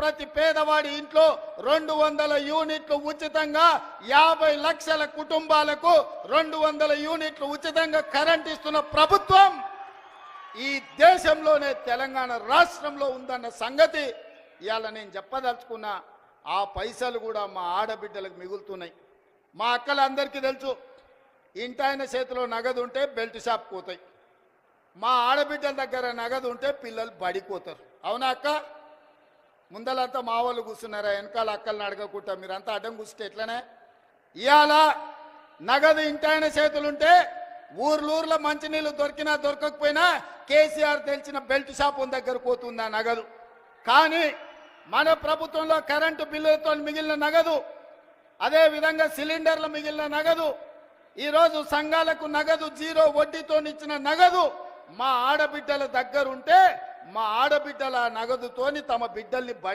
ప్రతి పేదవాడి ఇంట్లో 200 యూనిట్లు ఉచితంగా 50 లక్షల కుటుంబాలకు 200 యూనిట్లు ఉచితంగా కరెంట్ ఇస్తున్న ప్రభుత్వం ఈ దేశంలోనే తెలంగాణ రాష్ట్రంలో ఉందన్న సంగతి ఇవాళ నేను చెప్పదలుచుకున్నా. ఆ పైసలు కూడా మా ఆడబిడ్డలకు మిగులుతున్నాయి. మా అక్కలందరికీ తెలుసు, ఇంటాయన చేతిలో నగదు ఉంటే బెల్ట్ షాప్ పోతాయి, మా ఆడబిడ్డల దగ్గర నగదు ఉంటే పిల్లలు బడిపోతారు. అవునా అక్క? ముందలంతా మా వాళ్ళు కూర్చున్నారా? వెనకాల అక్కల్ని అడగకుండా మీరంతా అడ్డం కూర్చుంటే ఎట్లనే? ఇవాళ నగదు ఇంటాయన చేతులుంటే ఊర్లూర్లో మంచినీళ్ళు దొరికినా దొరకకపోయినా కేసీఆర్ తెలిసిన బెల్ట్ షాప్ దగ్గర పోతుంది ఆ నగదు. కానీ మన ప్రభుత్వంలో కరెంటు బిల్లులతో మిగిలిన నగదు, అదే విధంగా సిలిండర్లు మిగిలిన నగదు, ఈరోజు సంఘాలకు నగదు 0 వడ్డీతో ఇచ్చిన నగదు మా ఆడబిడ్డల దగ్గర ఉంటే మా ఆడబిడ్డల నగదుతోని తమ బిడ్డల్ని బడి